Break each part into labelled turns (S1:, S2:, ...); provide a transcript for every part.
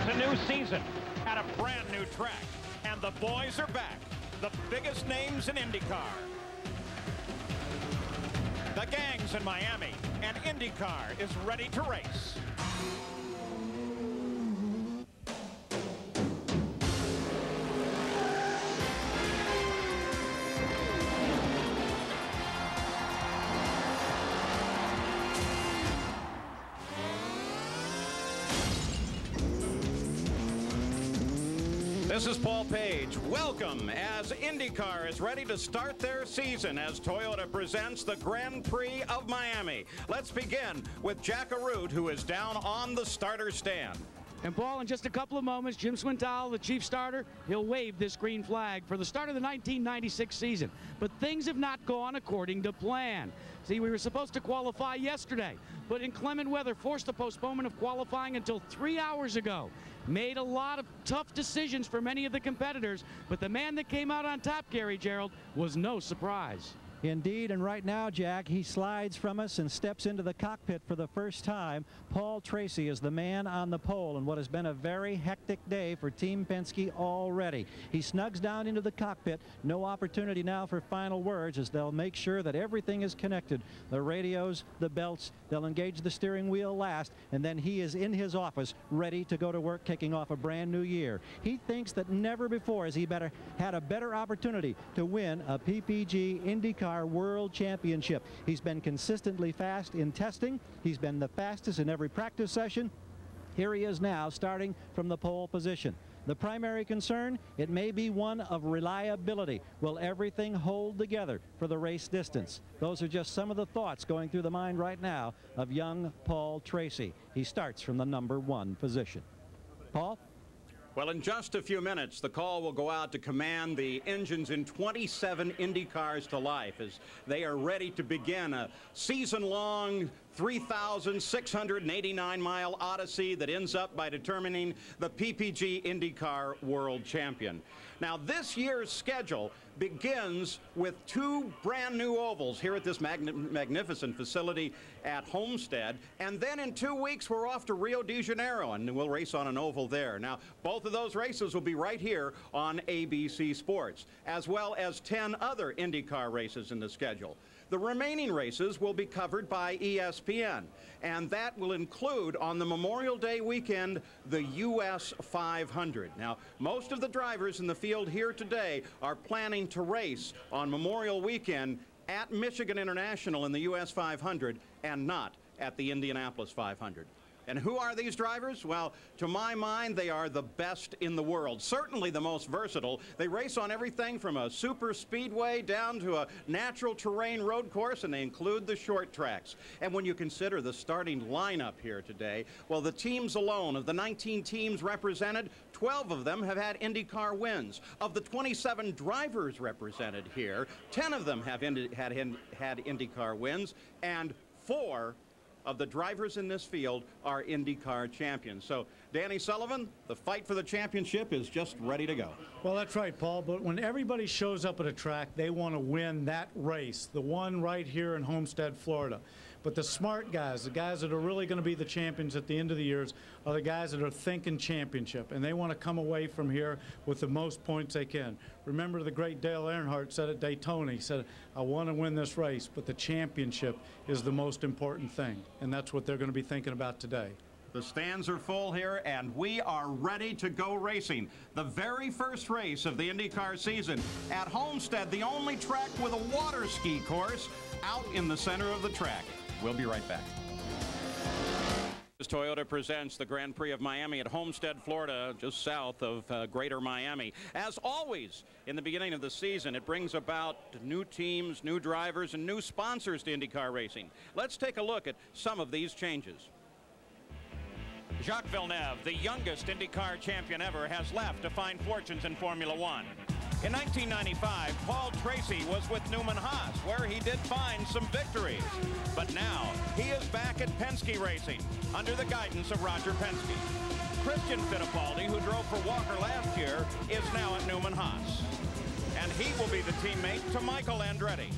S1: It's a new season at a brand new track, and the boys are back. The biggest names in IndyCar. The gang's in Miami, and IndyCar is ready to race. This is Paul Page. Welcome as IndyCar is ready to start their season as Toyota presents the Grand Prix of Miami. Let's begin with Jack Arute, who is down on the starter stand.
S2: And Paul, in just a couple of moments, Jim Swintal, the chief starter, he'll wave this green flag for the start of the 1996 season. But things have not gone according to plan. See, we were supposed to qualify yesterday, but inclement weather forced the postponement of qualifying until 3 hours ago. Made a lot of tough decisions for many of the competitors, but the man that came out on top, Gary Gerald, was no surprise.
S3: Indeed, and right now, Jack, he slides from us and steps into the cockpit for the first time. Paul Tracy is the man on the pole in what has been a very hectic day for Team Penske already. He snugs down into the cockpit. No opportunity now for final words as they'll make sure that everything is connected. The radios, the belts, they'll engage the steering wheel last, and then he is in his office ready to go to work, kicking off a brand new year. He thinks that never before has he had a better opportunity to win a PPG IndyCar World Championship. He's been consistently fast in testing. He's been the fastest in every practice session. Here he is now, starting from the pole position. The primary concern, it may be one of reliability. Will everything hold together for the race distance? Those are just some of the thoughts going through the mind right now of young Paul Tracy. He starts from the #1 position. Paul?
S1: Well, in just a few minutes, the call will go out to command the engines in 27 Indy cars to life as they are ready to begin a season-long 3,689-mile odyssey that ends up by determining the PPG IndyCar World Champion. Now, this year's schedule begins with 2 brand new ovals here at this magnificent facility at Homestead, and then in 2 weeks we're off to Rio de Janeiro and we'll race on an oval there. Now, both of those races will be right here on ABC Sports, as well as 10 other IndyCar races in the schedule. The remaining races will be covered by ESPN, and that will include, on the Memorial Day weekend, the US 500. Now, most of the drivers in the field here today are planning to race on Memorial Weekend at Michigan International in the US 500 and not at the Indianapolis 500. And who are these drivers? Well, to my mind, they are the best in the world. Certainly the most versatile. They race on everything from a super speedway down to a natural terrain road course, and they include the short tracks. And when you consider the starting lineup here today, well, the teams alone, of the 19 teams represented, 12 of them have had IndyCar wins. Of the 27 drivers represented here, 10 of them have had IndyCar wins, and 4 of the drivers in this field are IndyCar champions. So, Danny Sullivan, the fight for the championship is just ready to go.
S4: Well, that's right, Paul, but when everybody shows up at a track, they want to win that race, the one right here in Homestead, Florida. But the smart guys, the guys that are really going to be the champions at the end of the years, are the guys that are thinking championship, and they want to come away from here with the most points they can. Remember, the great Dale Earnhardt said at Daytona, he said, I want to win this race, but the championship is the most important thing, and that's what they're going to be thinking about today.
S1: The stands are full here, and we are ready to go racing. The very first race of the IndyCar season at Homestead, the only track with a water ski course out in the center of the track. We'll be right back. Toyota presents the Grand Prix of Miami at Homestead, Florida, just south of Greater Miami. As always, in the beginning of the season, it brings about new teams, new drivers, and new sponsors to IndyCar racing. Let's take a look at some of these changes. Jacques Villeneuve, the youngest IndyCar champion ever, has left to find fortunes in Formula One. In 1995, Paul Tracy was with Newman Haas, where he did find some victories. But now, he is back at Penske Racing, under the guidance of Roger Penske. Christian Fittipaldi, who drove for Walker last year, is now at Newman Haas. And he will be the teammate to Michael Andretti.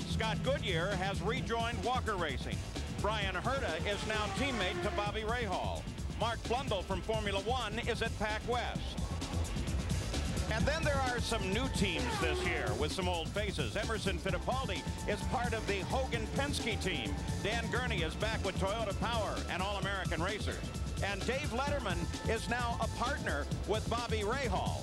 S1: Scott Goodyear has rejoined Walker Racing. Brian Herta is now teammate to Bobby Rahal. Mark Blundell from Formula One is at Pac West. And then there are some new teams this year with some old faces. Emerson Fittipaldi is part of the Hogan Penske team. Dan Gurney is back with Toyota Power and All-American Racers. And Dave Letterman is now a partner with Bobby Rahal.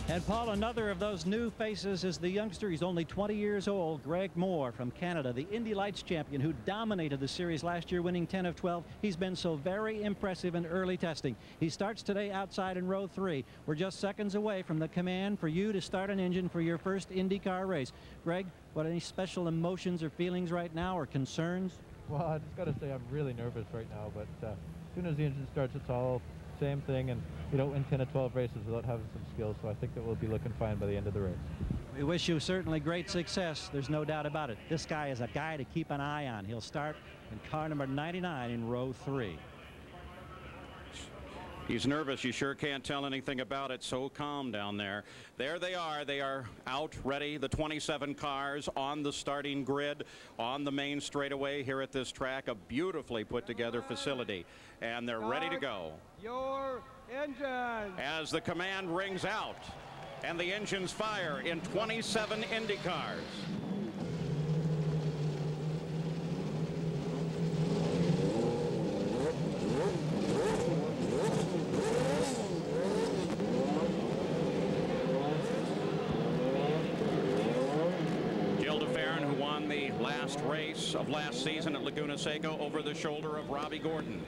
S3: And Paul, another of those new faces is the youngster. He's only 20 years old, Greg Moore from Canada, the Indy Lights champion who dominated the series last year, winning 10 of 12. He's been so very impressive in early testing. He starts today outside in row 3. We're just seconds away from the command for you to start an engine for your first IndyCar race. Greg, what, any special emotions or feelings right now, or concerns?
S5: Well, I just got to say I'm really nervous right now, but as soon as the engine starts, it's all same thing, and you don't win 10 of 12 races without having some skills, so I think that we'll be looking fine by the end of the race.
S3: We wish you certainly great success. There's no doubt about it. This guy is a guy to keep an eye on. He'll start in car number 99 in row 3.
S1: He's nervous. You sure can't tell anything about it. So calm down there. There they are. They are out ready. The 27 cars on the starting grid on the main straightaway here at this track. A beautifully put together facility. And they're ready to go.
S6: Your engine.
S1: As the command rings out and the engines fire in 27 Indy cars. Race of last season at Laguna Seca over the shoulder of Robbie Gordon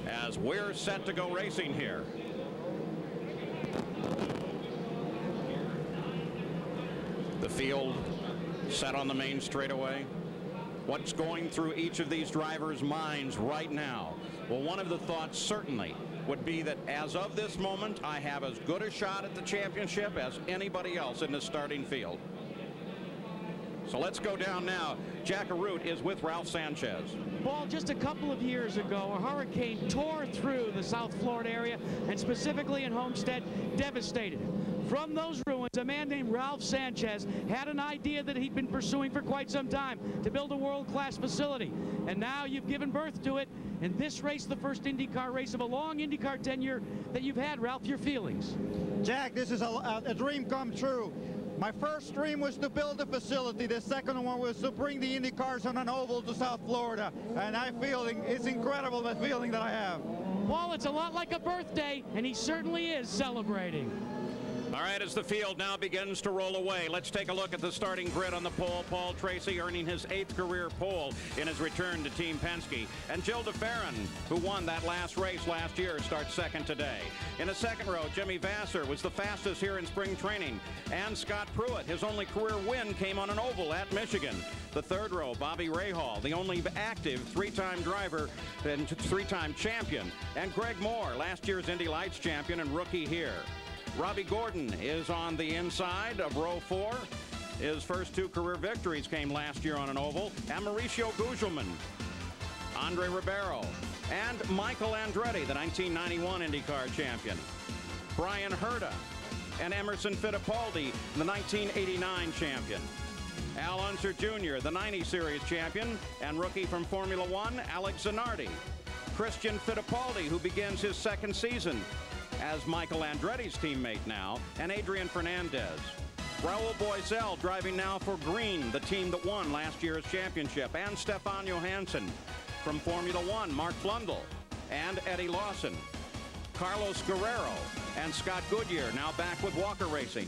S1: as we're set to go racing here. The field set on the main straightaway. What's going through each of these drivers' minds right now? Well, one of the thoughts certainly would be that as of this moment, I have as good a shot at the championship as anybody else in the starting field. So let's go down now. Jack Arute is with Ralph Sanchez.
S2: Paul, just a couple of years ago, a hurricane tore through the South Florida area, and specifically in Homestead, devastated it. From those ruins, a man named Ralph Sanchez had an idea that he'd been pursuing for quite some time to build a world-class facility. And now you've given birth to it. In this race, the first IndyCar race of a long IndyCar tenure that you've had, Ralph, your feelings?
S6: Jack, this is a dream come true. My first dream was to build a facility. The second one was to bring the Indy cars on an oval to South Florida. And I feel it's incredible, the feeling that I have.
S2: Paul, it's a lot like a birthday, and he certainly is celebrating.
S1: All right, as the field now begins to roll away, let's take a look at the starting grid on the pole. Paul Tracy earning his 8th career pole in his return to Team Penske. And Jill DeFerrin, who won that last race last year, starts second today. In the second row, Jimmy Vasser was the fastest here in spring training. And Scott Pruitt, his only career win came on an oval at Michigan. The third row, Bobby Rahal, the only active 3-time driver and 3-time champion. And Greg Moore, last year's Indy Lights champion and rookie here. Robbie Gordon is on the inside of row 4. His first 2 career victories came last year on an oval. And Mauricio Gugelmin, Andre Ribeiro, and Michael Andretti, the 1991 IndyCar champion. Brian Herta and Emerson Fittipaldi, the 1989 champion. Al Unser Jr., the 90 Series champion, and rookie from Formula One, Alex Zanardi. Christian Fittipaldi, who begins his second season as Michael Andretti's teammate now, and Adrian Fernandez. Raul Boesel driving now for Green, the team that won last year's championship, and Stefan Johansson from Formula One, Mark Blundell, and Eddie Lawson. Carlos Guerrero and Scott Goodyear now back with Walker Racing.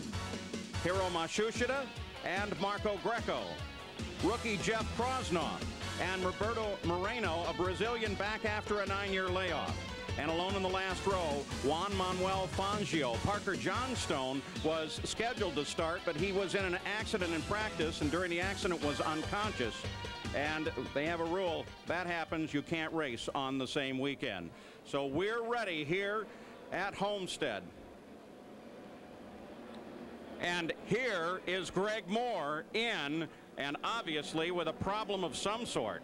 S1: Hiro Matsushita and Marco Greco. Rookie Jeff Krosnoff and Roberto Moreno, a Brazilian back after a 9-year layoff. And alone in the last row, Juan Manuel Fangio. Parker Johnstone was scheduled to start, but he was in an accident in practice, and during the accident was unconscious. And they have a rule, that happens, you can't race on the same weekend. So we're ready here at Homestead. And here is Greg Moore in, and obviously with a problem of some sort.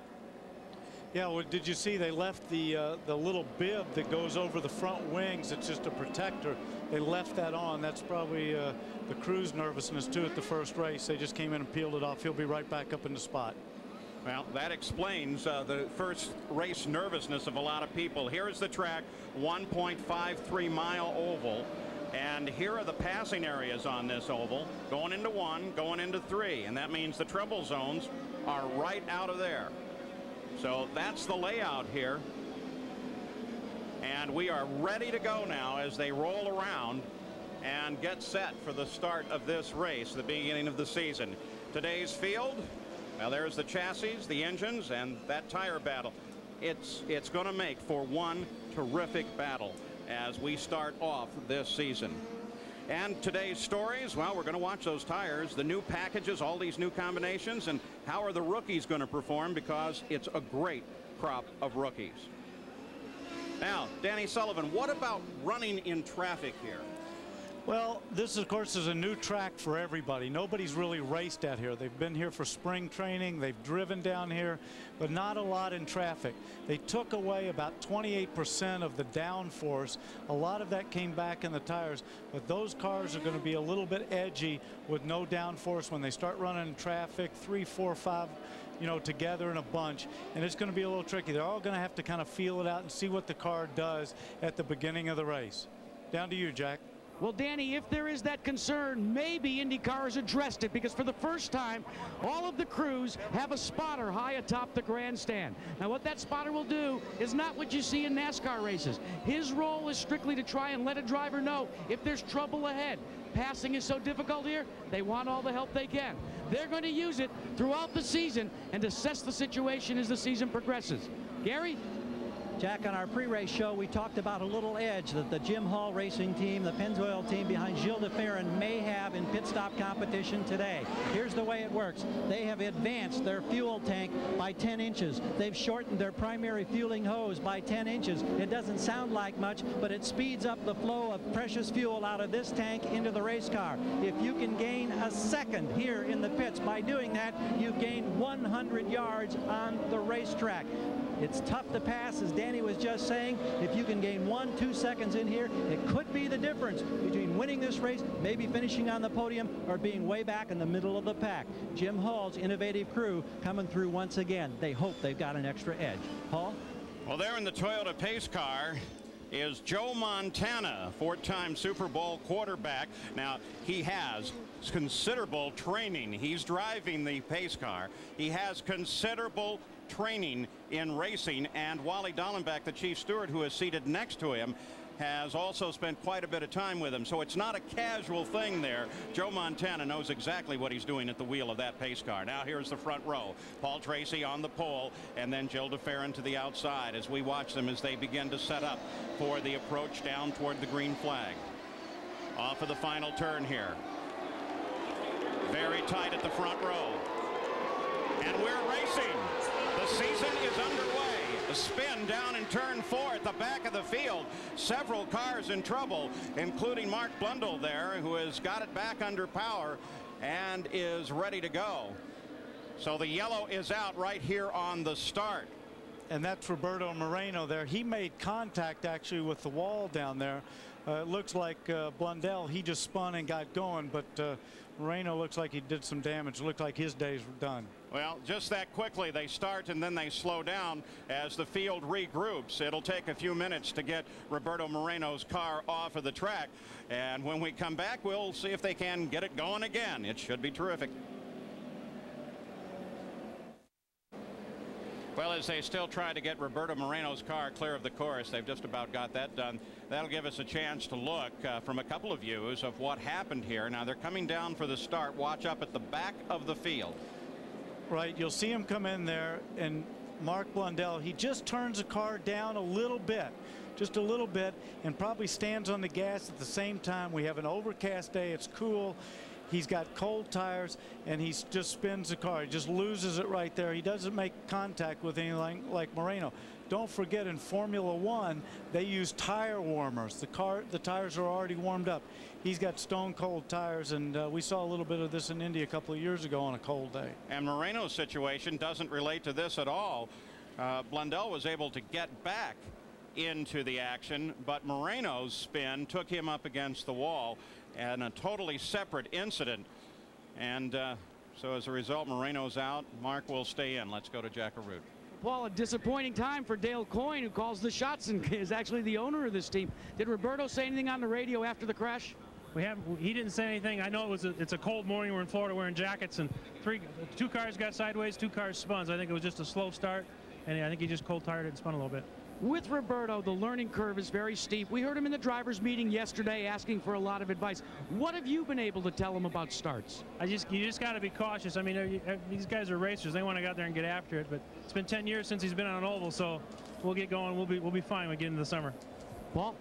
S4: Yeah, well, did you see they left the little bib that goes over the front wings? It's just a protector. They left that on. That's probably the crew's nervousness too at the first race. They just came in and peeled it off. He'll be right back up in the spot.
S1: Well, that explains the first race nervousness of a lot of people. Here's the track, 1.53-mile oval. And here are the passing areas on this oval, going into 1, going into 3. And that means the trouble zones are right out of there. So that's the layout here. And we are ready to go now as they roll around and get set for the start of this race, the beginning of the season. Today's field, well, there's the chassis, the engines, and that tire battle. It's going to make for one terrific battle as we start off this season. And today's stories, well, we're going to watch those tires, the new packages, all these new combinations, and how are the rookies going to perform, because it's a great crop of rookies. Now, Danny Sullivan, what about running in traffic here?
S4: Well, this, of course, is a new track for everybody. Nobody's really raced out here. They've been here for spring training. They've driven down here, but not a lot in traffic. They took away about 28% of the downforce. A lot of that came back in the tires, but those cars are going to be a little bit edgy with no downforce when they start running in traffic, 3, 4, 5, you know, together in a bunch, and it's going to be a little tricky. They're all going to have to kind of feel it out and see what the car does at the beginning of the race. Down to you, Jack.
S2: Well, Danny, if there is that concern, maybe IndyCar has addressed it, because for the first time, all of the crews have a spotter high atop the grandstand. Now, what that spotter will do is not what you see in NASCAR races. His role is strictly to try and let a driver know if there's trouble ahead. Passing is so difficult here, they want all the help they can. They're going to use it throughout the season and assess the situation as the season progresses. Gary?
S3: Jack, on our pre-race show, we talked about a little edge that the Jim Hall racing team, the Pennzoil team behind Gilles de Ferran, may have in pit stop competition today. Here's the way it works. They have advanced their fuel tank by 10 inches. They've shortened their primary fueling hose by 10 inches. It doesn't sound like much, but it speeds up the flow of precious fuel out of this tank into the race car. If you can gain a second here in the pits, by doing that, you've gained 100 yards on the racetrack. It's tough to pass, as Danny was just saying. If you can gain 1-2 seconds in here, it could be the difference between winning this race, maybe finishing on the podium, or being way back in the middle of the pack. Jim Hall's innovative crew coming through once again. They hope they've got an extra edge. Paul?
S1: Well, there in the Toyota pace car is Joe Montana, 4-time Super Bowl quarterback. Now, he has considerable training. He's driving the pace car. He has considerable training in racing, and Wally Dallenbach, the chief steward, who is seated next to him, has also spent quite a bit of time with him. So it's not a casual thing there. Joe Montana knows exactly what he's doing at the wheel of that pace car. Now here's the front row. Paul Tracy on the pole, and then Gilles de Ferran to the outside as we watch them as they begin to set up for the approach down toward the green flag. Off of the final turn here. Very tight at the front row. And we're racing. The season is underway. A spin down in turn 4 at the back of the field. Several cars in trouble, including Mark Blundell there, who has got it back under power and is ready to go. So the yellow is out right here on the start.
S4: And that's Roberto Moreno there. He made contact actually with the wall down there. It looks like Blundell, he just spun and got going, but Moreno looks like he did some damage. It looked like his days were done.
S1: Well, just that quickly they start and then they slow down as the field regroups. It'll take a few minutes to get Roberto Moreno's car off of the track, and when we come back, we'll see if they can get it going again. It should be terrific. Well, as they still try to get Roberto Moreno's car clear of the course, they've just about got that done. That'll give us a chance to look from a couple of views of what happened here. Now they're coming down for the start. Watch up at the back of the field.
S4: Right, you'll see him come in there, and Mark Blundell, he just turns the car down a little bit, just a little bit, and probably stands on the gas at the same time. We have an overcast day. It's cool. He's got cold tires, and he just spins the car. He just loses it right there. He doesn't make contact with anything like Moreno. Don't forget, in Formula One, they use tire warmers. The tires are already warmed up. He's got stone cold tires, and we saw a little bit of this in Indy a couple of years ago on a cold day.
S1: And Moreno's situation doesn't relate to this at all. Blundell was able to get back into the action, but Moreno's spin took him up against the wall, and a totally separate incident. And So as a result, Moreno's out. Mark will stay in. Let's go to Jack Arute.
S2: Paul, a disappointing time for Dale Coyne, who calls the shots and is actually the owner of this team. Did Roberto say anything on the radio after the crash?
S7: He didn't say anything. I know it's a cold morning. We're in Florida wearing jackets, and two cars got sideways, 2 cars spun. So I think it was just a slow start, and I think he just cold tired it and spun a little bit.
S2: With Roberto, the learning curve is very steep. We heard him in the drivers' meeting yesterday asking for a lot of advice. What have you been able to tell him about starts?
S7: You just got to be cautious. I mean, these guys are racers. They want to go out there and get after it. But it's been 10 years since he's been on an oval, so we'll get going. We'll be fine when we get into the summer.
S2: Paul?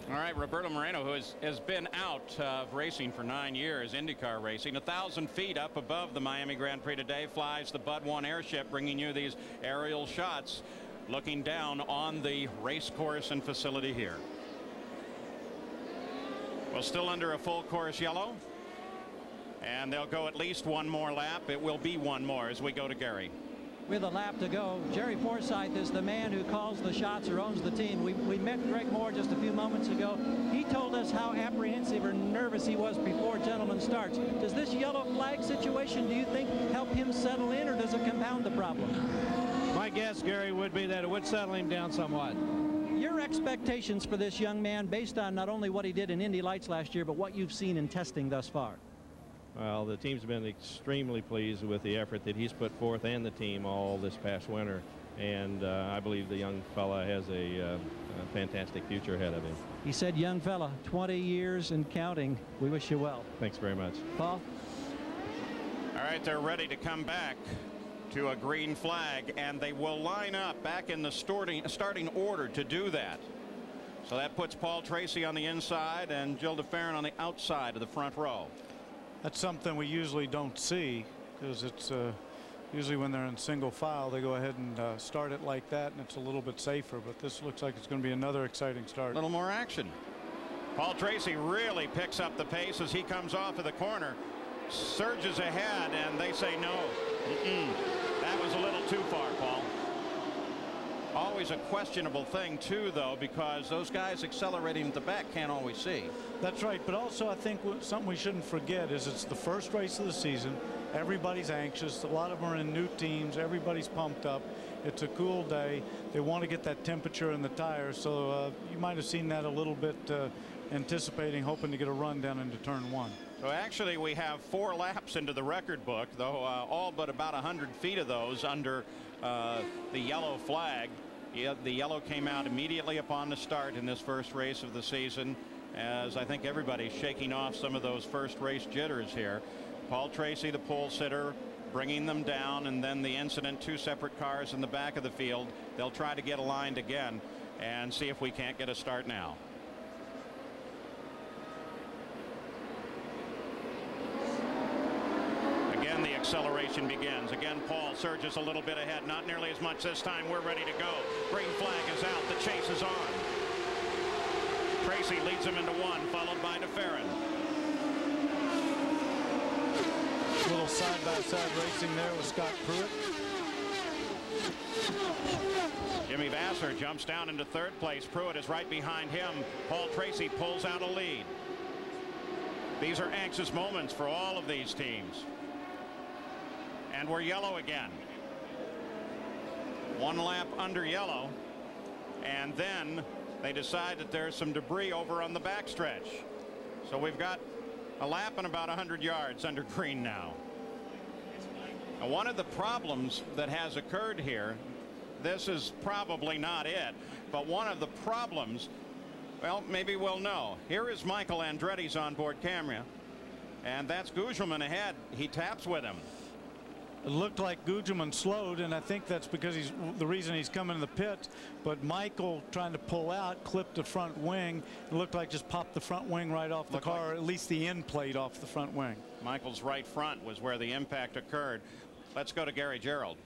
S1: All right, Roberto Moreno, who has been out of racing for 9 years, IndyCar racing, 1,000 feet up above the Miami Grand Prix today, flies the Bud 1 airship, bringing you these aerial shots, looking down on the race course and facility here. Well, still under a full course yellow, and they'll go at least one more lap. It will be one more as we go to Gary.
S3: With a lap to go, Jerry Forsyth is the man who calls the shots or owns the team. We met Greg Moore just a few moments ago. He told us how apprehensive or nervous he was before gentlemen starts. Does this yellow flag situation, do you think, help him settle in, or does it compound the problem?
S8: My guess, Gary, would be that it would settle him down somewhat.
S3: Your expectations for this young man based on not only what he did in Indy Lights last year, but what you've seen in testing thus far?
S8: Well, the team's been extremely pleased with the effort that he's put forth and the team all this past winter. And I believe the young fella has a fantastic future ahead of him.
S3: He said, young fella, 20 years and counting. We wish you well.
S8: Thanks very much.
S3: Paul?
S1: All right, they're ready to come back to a green flag, and they will line up back in the starting order to do that. So that puts Paul Tracy on the inside and Jill DeFerrin on the outside of the front row.
S4: That's something we usually don't see, because it's usually when they're in single file they go ahead and start it like that, and it's a little bit safer. But this looks like it's going to be another exciting start.
S1: A little more action. Paul Tracy really picks up the pace as he comes off of the corner, surges ahead, and they say no. That was a little too far, Paul. Always a questionable thing too, though, because those guys accelerating at the back can't always see.
S4: That's right, but also I think something we shouldn't forget is it's the first race of the season. Everybody's anxious. A lot of them are in new teams. Everybody's pumped up. It's a cool day. They want to get that temperature in the tires, so you might have seen that a little bit, anticipating, hoping to get a run down into turn 1.
S1: So actually we have 4 laps into the record book, though all but about 100 feet of those under the yellow flag. The yellow came out immediately upon the start in this first race of the season, as I think everybody's shaking off some of those first race jitters here. Paul Tracy, the pole sitter, bringing them down, and then the incident, 2 separate cars in the back of the field. They'll try to get aligned again and see if we can't get a start now. Again, the acceleration begins. Again, Paul surges a little bit ahead, not nearly as much this time. We're ready to go. Green flag is out. The chase is on. Tracy leads him into 1, followed by DeFerrin.
S4: A little side-by-side racing there with Scott Pruitt.
S1: Jimmy Vasser jumps down into 3rd place. Pruitt is right behind him. Paul Tracy pulls out a lead. These are anxious moments for all of these teams. And we're yellow again. 1 lap under yellow, and then they decide that there's some debris over on the backstretch. So we've got a lap and about 100 yards under green now. Now, one of the problems that has occurred here, this is probably not it, but one of the problems, well, maybe we'll know. Here is Michael Andretti's onboard camera, and that's Gugelmin ahead. He taps with him.
S4: It looked like Gugelmin slowed, and I think that's because he's the reason he's coming to the pit. But Michael, trying to pull out, clipped the front wing. It looked like just popped the front wing right off the car, or at least the end plate off the front wing.
S1: Michael's right front was where the impact occurred. Let's go to Gary Gerould.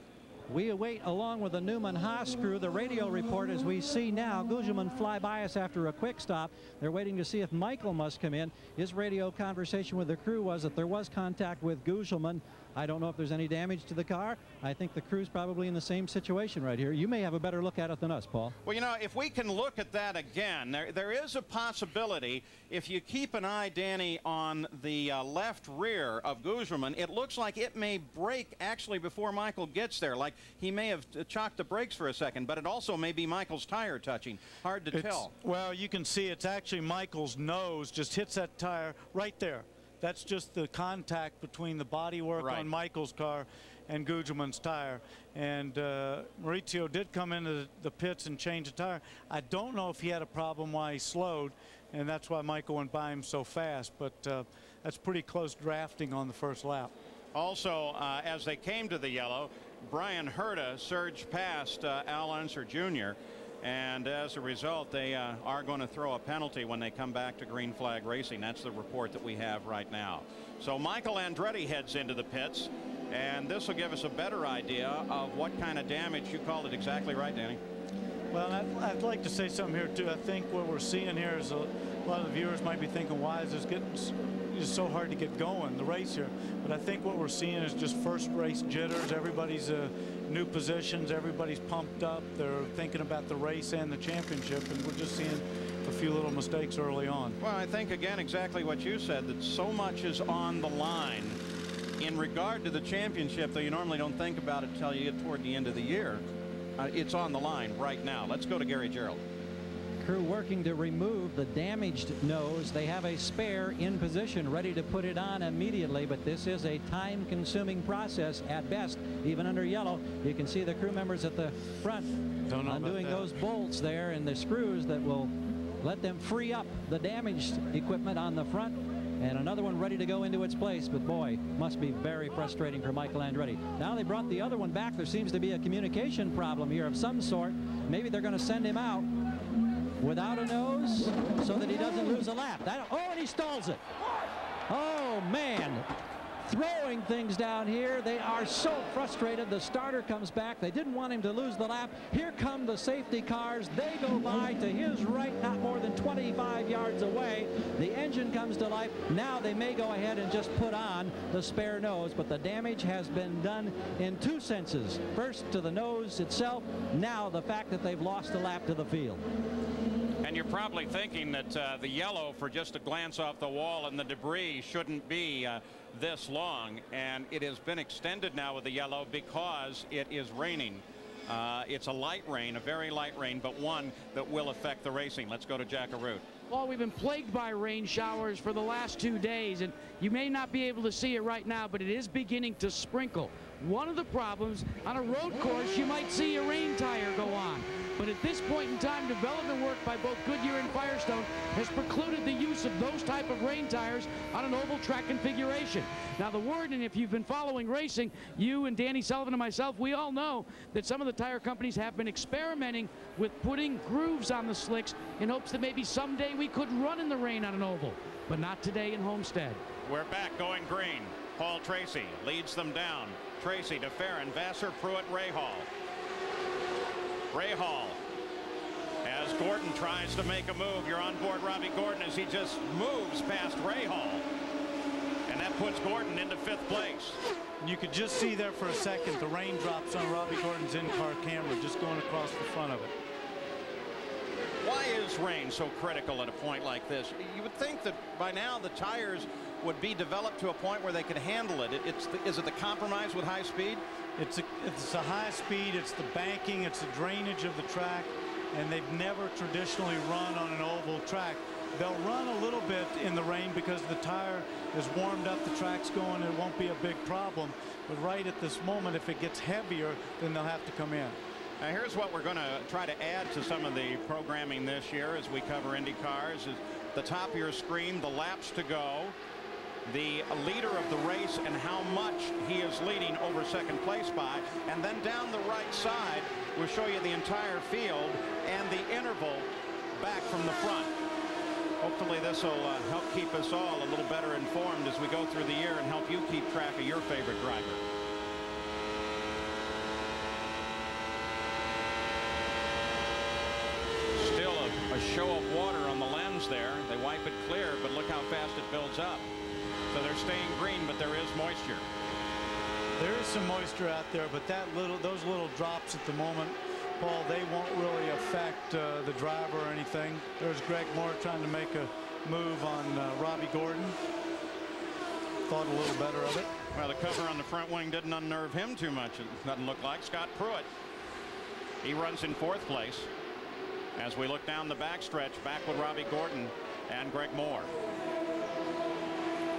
S3: We await, along with the Newman Haas crew, the radio report as we see now Gugelmin fly by us after a quick stop. They're waiting to see if Michael must come in. His radio conversation with the crew was that there was contact with Gugelmin I don't know if there's any damage to the car. I think the crew's probably in the same situation right here. You may have a better look at it than us, Paul.
S1: Well, you know, if we can look at that again, there is a possibility, if you keep an eye, Danny, on the left rear of Guzman, it looks like it may break actually before Michael gets there. Like he may have chocked the brakes for a second, but it also may be Michael's tire touching. Hard to tell.
S4: Well, you can see it's actually Michael's nose just hits that tire right there. That's just the contact between the bodywork on Michael's car and Guzman's tire. And Maurizio did come into the pits and change the tire. I don't know if he had a problem why he slowed, and that's why Michael went by him so fast. But that's pretty close drafting on the first lap.
S1: Also, as they came to the yellow, Brian Herta surged past Al Unser Jr., and as a result, they are going to throw a penalty when they come back to green flag racing. That's the report that we have right now. So Michael Andretti heads into the pits, and this will give us a better idea of what kind of damage. You called it exactly right, Danny.
S4: Well, I'd like to say something here too. I think what we're seeing here is a lot of the viewers might be thinking, why is this getting just so hard to get going, the race here? But I think what we're seeing is just first race jitters. Everybody's new positions, everybody's pumped up, they're thinking about the race and the championship, and we're just seeing a few little mistakes early on.
S1: Well, I think again exactly what you said, that so much is on the line in regard to the championship, though you normally don't think about it until you get toward the end of the year. It's on the line right now. Let's go to Gary Gerald.
S3: Crew working to remove the damaged nose. They have a spare in position ready to put it on immediately, but this is a time-consuming process at best. Even under yellow, you can see the crew members at the front undoing those bolts there and the screws that will let them free up the damaged equipment on the front, and another one ready to go into its place. But boy, must be very frustrating for Michael Andretti. Now they brought the other one back. There seems to be a communication problem here of some sort. Maybe they're going to send him out without a nose so that he doesn't lose a lap. Oh, and he stalls it. Oh, man. Throwing things down here. They are so frustrated. The starter comes back. They didn't want him to lose the lap. Here come the safety cars. They go by to his right, not more than 25 yards away. The engine comes to life. Now they may go ahead and just put on the spare nose, but the damage has been done in two senses. First to the nose itself, now the fact that they've lost a lap to the field.
S1: And you're probably thinking that the yellow, for just a glance off the wall and the debris, shouldn't be this long, and it has been extended now with the yellow because it is raining. It's a light rain, a very light rain, but one that will affect the racing. Let's go to Jack Arute.
S2: Well, we've been plagued by rain showers for the last 2 days, and you may not be able to see it right now, but it is beginning to sprinkle. One of the problems, on a road course, you might see a rain tire go on. But at this point in time, development work by both Goodyear and Firestone has precluded the use of those type of rain tires on an oval track configuration. Now the word, and if you've been following racing, you and Danny Sullivan and myself, we all know that some of the tire companies have been experimenting with putting grooves on the slicks in hopes that maybe someday we could run in the rain on an oval, but not today in Homestead.
S1: We're back going green. Paul Tracy leads them down. Tracy to Farron, Vassar, Pruitt, Rahal. Rahal, as Gordon tries to make a move. You're on board Robbie Gordon as he just moves past Rahal. And that puts Gordon into 5th place.
S4: You could just see there for a second the raindrops on Robbie Gordon's in-car camera just going across the front of it.
S1: Why is rain so critical at a point like this? You would think that by now the tires would be developed to a point where they could handle it. Is it the compromise with high speed?
S4: It's a high speed, it's the banking, it's the drainage of the track, and they've never traditionally run on an oval track. They'll run a little bit in the rain because the tire is warmed up, the track's going, it won't be a big problem. But right at this moment, if it gets heavier, then they'll have to come in.
S1: Now here's what we're going to try to add to some of the programming this year as we cover Indy cars. Is the top of your screen, the laps to go, the leader of the race and how much he is leading over 2nd place by, and then down the right side we'll show you the entire field and the interval back from the front. Hopefully this will help keep us all a little better informed as we go through the year and help you keep track of your favorite driver. Still a show of water on the lens there. They wipe it clear, but look how fast it builds up. So they're staying green, but there is moisture.
S4: There is some moisture out there, but those little drops at the moment, Paul, they won't really affect the driver or anything. There's Greg Moore trying to make a move on Robbie Gordon. Thought a little better of it.
S1: Well, the cover on the front wing didn't unnerve him too much. It doesn't look like. Scott Pruitt, he runs in 4th place as we look down the backstretch, back with Robbie Gordon and Greg Moore.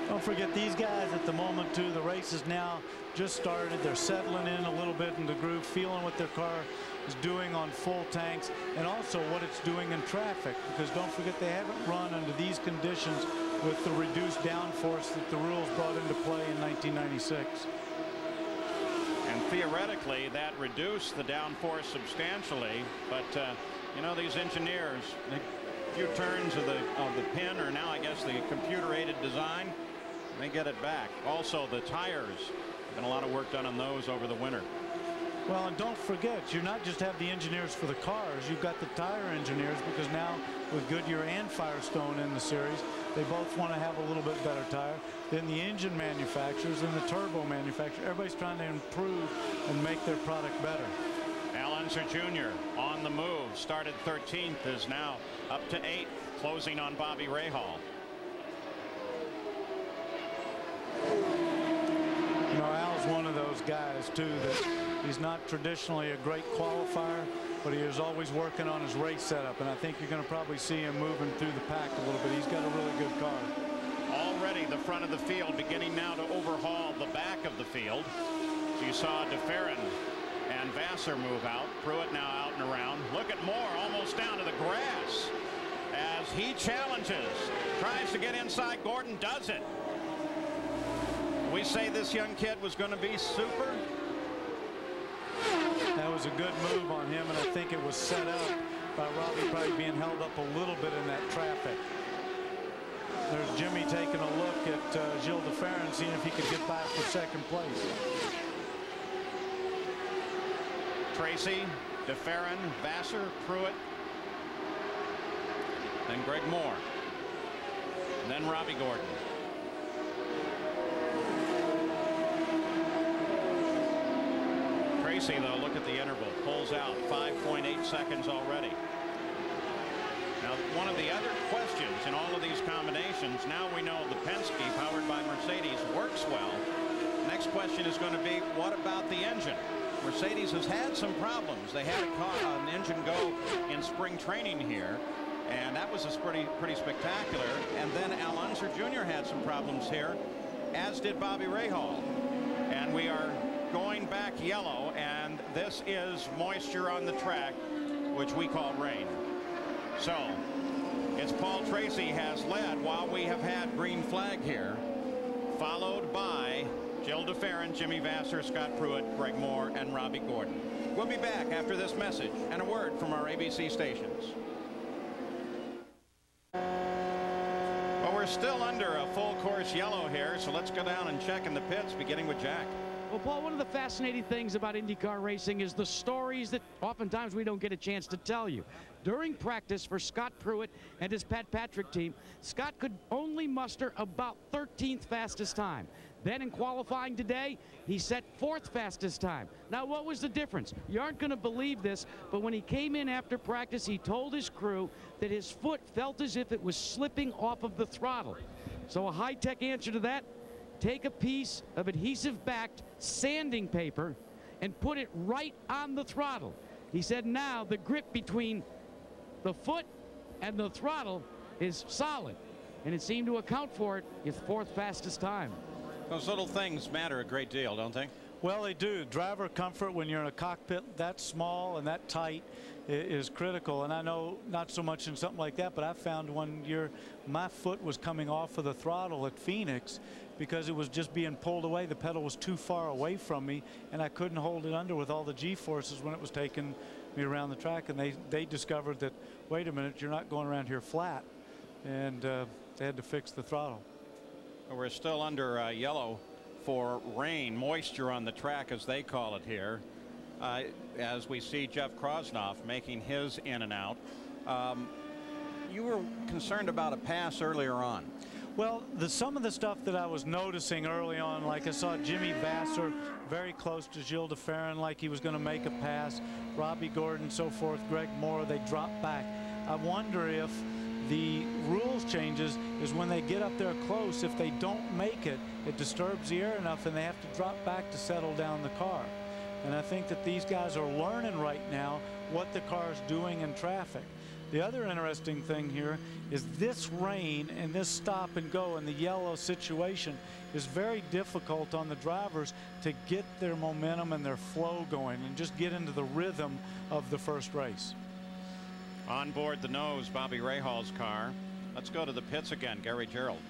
S4: Don't forget these guys at the moment too. The race is now just started. They're settling in a little bit in the groove, feeling what their car is doing on full tanks and also what it's doing in traffic, because don't forget they haven't run under these conditions with the reduced downforce that the rules brought into play in 1996.
S1: And theoretically that reduced the downforce substantially, but you know, these engineers, a few turns of the pin, or now I guess the computer-aided design, they get it back. Also the tires, been a lot of work done on those over the winter.
S4: Well, and don't forget, you not just have the engineers for the cars, you've got the tire engineers, because now with Goodyear and Firestone in the series, they both want to have a little bit better tire. Then the engine manufacturers and the turbo manufacturers, everybody's trying to improve and make their product better.
S1: Al Unser Jr. on the move, started 13th, is now up to 8th, closing on Bobby Rahal.
S4: You know, Al's one of those guys too that he's not traditionally a great qualifier, but he is always working on his race setup, and I think you're going to probably see him moving through the pack a little bit. He's got a really good car.
S1: Already the front of the field beginning now to overhaul the back of the field. So you saw DeFerrin and Vassar move out. Pruitt now out and around. Look at Moore almost down to the grass as he challenges, tries to get inside. Gordon does it. We say this young kid was going to be super.
S4: That was a good move on him, and I think it was set up by Robbie probably being held up a little bit in that traffic. There's Jimmy taking a look at Gilles DeFerrin, seeing if he could get by for 2nd place.
S1: Tracy, DeFerrin, Vassar, Pruitt, then Greg Moore, and then Robbie Gordon. Tracy, though, look at the interval, pulls out 5.8 seconds already. Now, one of the other questions in all of these combinations, now we know the Penske powered by Mercedes works well. Next question is going to be, what about the engine? Mercedes has had some problems. They had an engine go in spring training here, and that was pretty spectacular. And then Al Unser Jr. had some problems here, as did Bobby Rahal. And we are going back yellow, and this is moisture on the track, which we call rain. So it's Paul Tracy has led while we have had green flag here, followed by Gilles DeFerrin, Jimmy Vassar, Scott Pruitt, Greg Moore, and Robbie Gordon. We'll be back after this message and a word from our ABC stations. Well, we're still under a full course yellow here, so let's go down and check in the pits, beginning with Jack.
S2: Well, Paul, one of the fascinating things about IndyCar racing is the stories that oftentimes we don't get a chance to tell you. During practice for Scott Pruitt and his Pat Patrick team, Scott could only muster about 13th fastest time. Then in qualifying today, he set 4th fastest time. Now, what was the difference? You aren't going to believe this, but when he came in after practice, he told his crew that his foot felt as if it was slipping off of the throttle. So a high-tech answer to that: take a piece of adhesive-backed sanding paper and put it right on the throttle. He said now the grip between the foot and the throttle is solid, and it seemed to account for it, his 4th fastest time.
S1: Those little things matter a great deal, don't they?
S4: Well, they do. Driver comfort when you're in a cockpit that small and that tight is critical. And I know not so much in something like that, but I found one year my foot was coming off of the throttle at Phoenix because it was just being pulled away. The pedal was too far away from me, and I couldn't hold it under with all the G-forces when it was taking me around the track. And they discovered that, wait a minute, you're not going around here flat. And they had to fix the throttle.
S1: We're still under yellow for rain, moisture on the track, as they call it here, as we see Jeff Krosnoff making his in and out. You were concerned about a pass earlier on.
S4: Well, some of the stuff that I was noticing early on, like I saw Jimmy Vasser very close to Gilles de Ferran, like he was going to make a pass. Robbie Gordon, so forth, Greg Moore, they drop back. I wonder if the rules changes is when they get up there close, if they don't make it, it disturbs the air enough and they have to drop back to settle down the car. And I think that these guys are learning right now what the car is doing in traffic. The other interesting thing here is this rain and this stop and go and the yellow situation is very difficult on the drivers to get their momentum and their flow going and just get into the rhythm of the first race.
S1: On board the nose, Bobby Rahal's car. Let's go to the pits again. Gary Gerald.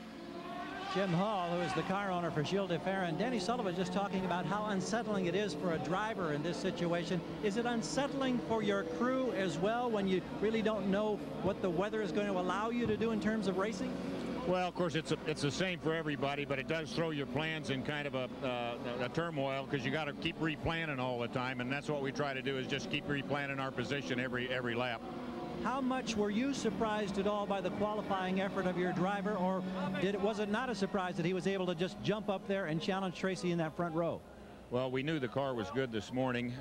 S3: Jim Hall, who is the car owner for Gilles de Ferran. Danny Sullivan just talking about how unsettling it is for a driver in this situation. Is it unsettling for your crew as well when you really don't know what the weather is going to allow you to do in terms of racing?
S9: Well, of course, it's the same for everybody, but it does throw your plans in kind of a turmoil because you got to keep replanning all the time, and that's what we try to do is just keep replanning our position every lap.
S3: How much were you surprised at all by the qualifying effort of your driver, or was it not a surprise that he was able to just jump up there and challenge Tracy in that front row?
S9: Well, we knew the car was good this morning.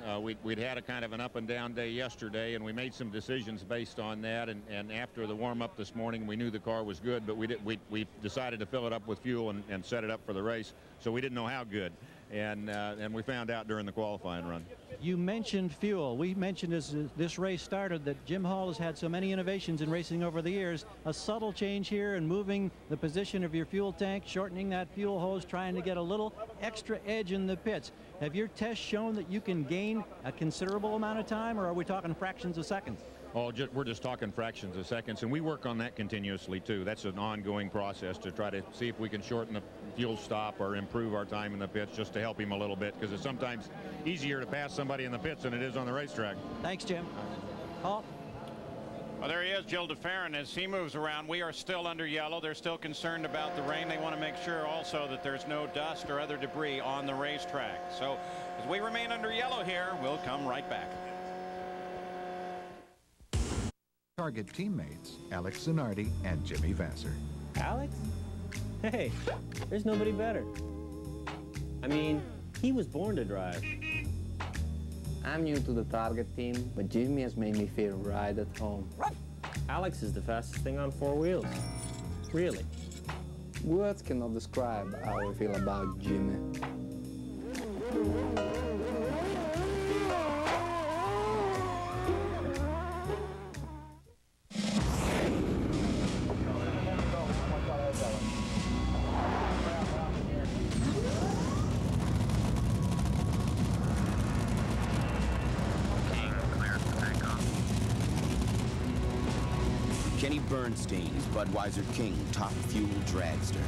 S9: We'd had a kind of an up and down day yesterday, and we made some decisions based on that. And after the warm-up this morning, we knew the car was good, but we decided to fill it up with fuel and set it up for the race. So we didn't know how good. And we found out during the qualifying run.
S3: You mentioned fuel. We mentioned as this race started that Jim Hall has had so many innovations in racing over the years. A subtle change here in moving the position of your fuel tank, shortening that fuel hose, trying to get a little extra edge in the pits. Have your tests shown that you can gain a considerable amount of time, or are we talking fractions of seconds?
S9: Oh, we're just talking fractions of seconds, and we work on that continuously too. That's an ongoing process to try to see if we can shorten the fuel stop or improve our time in the pits just to help him a little bit, because it's sometimes easier to pass somebody in the pits than it is on the racetrack.
S3: Thanks, Jim. Paul?
S1: Well, there he is, Gilles de Ferran. As he moves around, we are still under yellow. They're still concerned about the rain. They want to make sure also that there's no dust or other debris on the racetrack. So as we remain under yellow here, we'll come right back.
S10: Target teammates Alex Zanardi and Jimmy Vasser.
S11: Alex? Hey, there's nobody better. I mean, he was born to drive. I'm new to the Target team, but Jimmy has made me feel right at home. Alex is the fastest thing on four wheels. Really. Words cannot describe how I feel about Jimmy.
S12: Kenny Bernstein's Budweiser King Top Fuel Dragster.